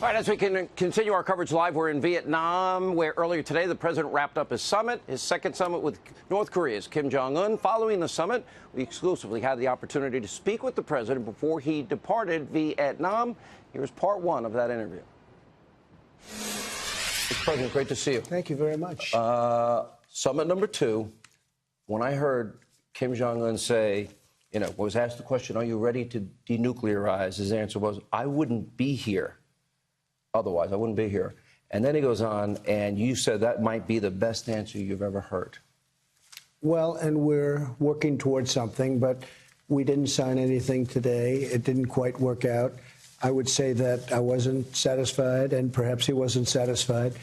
All right, as we can continue our coverage live, we're in Vietnam, where earlier today the president wrapped up his summit, his second summit with North Korea's Kim Jong-un. Following the summit, we exclusively had the opportunity to speak with the president before he departed Vietnam. Here's part one of that interview. Mr. President, great to see you. Thank you very much. Summit number two, when I heard Kim Jong-un say, was asked the question, are you ready to denuclearize? His answer was, I wouldn't be here. Otherwise, I wouldn't be here. And then he goes on, and you said that might be the best answer you've ever heard. Well, and we're working towards something, but we didn't sign anything today. It didn't quite work out. I would say that I wasn't satisfied, and perhaps he wasn't satisfied.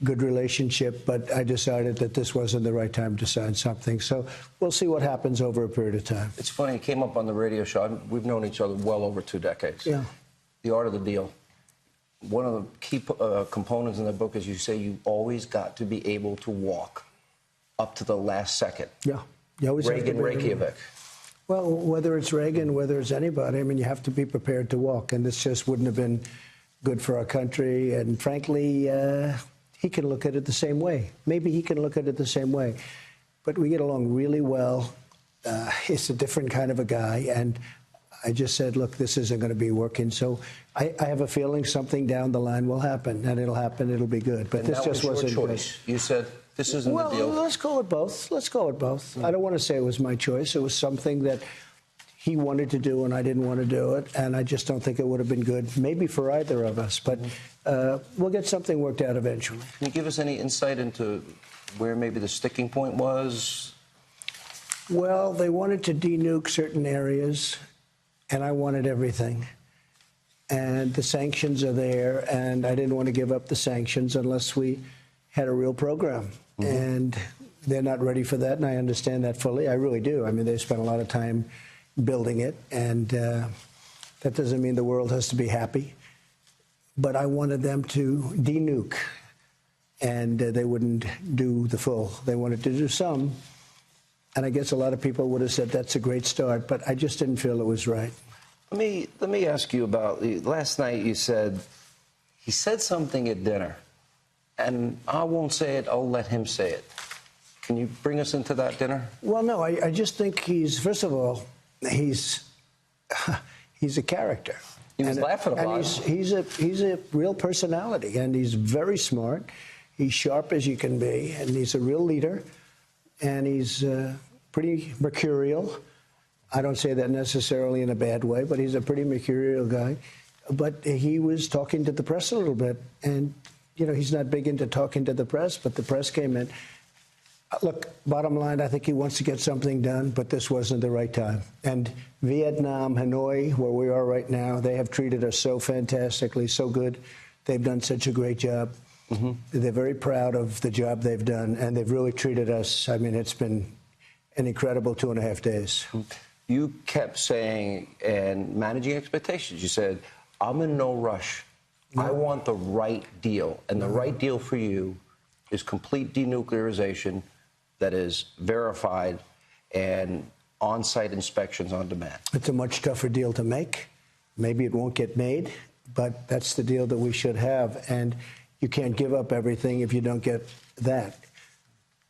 Good relationship, but I decided that this wasn't the right time to sign something. So we'll see what happens over a period of time. It's funny, it came up on the radio show. We've known each other well over 2 decades. Yeah. The art of the deal. One of the key components in the book is you say you always got to be able to walk up to the last second. Yeah. You always Reagan, Reykjavik. Well, whether it's Reagan, whether it's anybody, I mean, you have to be prepared to walk, and this just wouldn't have been good for our country. And frankly, he can look at it the same way. Maybe he can look at it the same way. But we get along really well. He's a different kind of a guy, and I just said, look, this isn't going to be working. So I have a feeling something down the line will happen, and it'll happen. It'll be good. But and this just wasn't your choice. You said this isn't the deal. Well, let's go with both. Let's go with both. I don't want to say it was my choice. It was something that he wanted to do, and I didn't want to do it. And I just don't think it would have been good, maybe for either of us. But we'll get something worked out eventually. Can you give us any insight into where maybe the sticking point was? Well, they wanted to denuke certain areas, and I wanted everything. And the sanctions are there, and I didn't want to give up the sanctions unless we had a real program. And they're not ready for that, and I understand that fully. I really do. I mean, they spent a lot of time building it, and that doesn't mean the world has to be happy. But I wanted them to denuke, and they wouldn't do the full. They wanted to do some. And I guess a lot of people would have said that's a great start, but I just didn't feel it was right. Let me ask you about last night. You said he said something at dinner, and I won't say it. I'll let him say it. Can you bring us into that dinner? Well, no, I just think first of all, he's a character. He was laughing a lot. And he's a real personality, and he's very smart. He's sharp as you can be, and he's a real leader. And he's pretty mercurial. I don't say that necessarily in a bad way, but he's a pretty mercurial guy. But he was talking to the press a little bit. And, he's not big into talking to the press, but the press came in. Look, bottom line, I think he wants to get something done, but this wasn't the right time. And Vietnam, Hanoi, where we are right now, they have treated us so fantastically, so good. They've done such a great job. They're very proud of the job they've done, and they've really treated us. I mean, it's been an incredible 2.5 days. You kept saying, and managing expectations, you said, I'm in no rush. No. I want the right deal. And the right deal for you is complete denuclearization that is verified and on-site inspections on demand. It's a much tougher deal to make. Maybe it won't get made, but that's the deal that we should have. And you can't give up everything if you don't get that.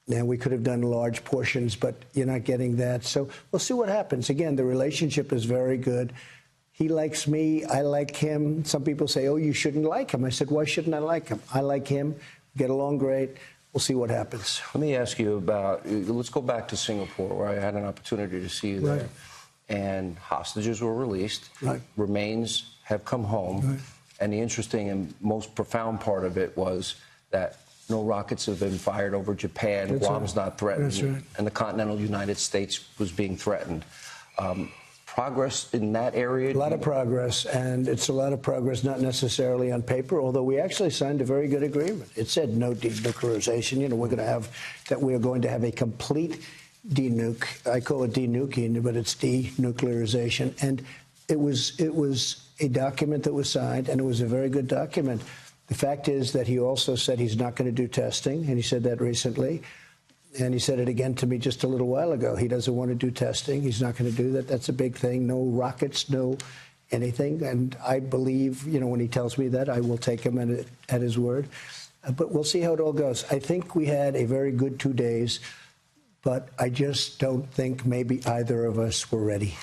Now, we could have done large portions, but you're not getting that. So we'll see what happens. Again, the relationship is very good. He likes me. I like him. Some people say, oh, you shouldn't like him. I said, why shouldn't I like him? I like him. Get along great. We'll see what happens. Let me ask you about, let's go back to Singapore, where I had an opportunity to see you there. Right. And hostages were released. Right. Remains have come home. Right. And the interesting and most profound part of it was that no rockets have been fired over Japan. That's Guam's right. not threatened. That's right. And the continental United States was being threatened. Progress in that area? A lot of progress, and it's a lot of progress not necessarily on paper, although we actually signed a very good agreement. It said no denuclearization. We're going to have that. We are going to have a complete denuke. I call it denuking, but it's denuclearization. And it was a document that was signed, and it was a very good document. The fact is that he also said he's not going to do testing, and he said that recently. And he said it again to me just a little while ago. He doesn't want to do testing. He's not going to do that. That's a big thing. No rockets, no anything. And I believe, when he tells me that, I will take him at his word. But we'll see how it all goes. I think we had a very good 2 days, but I just don't think maybe either of us were ready.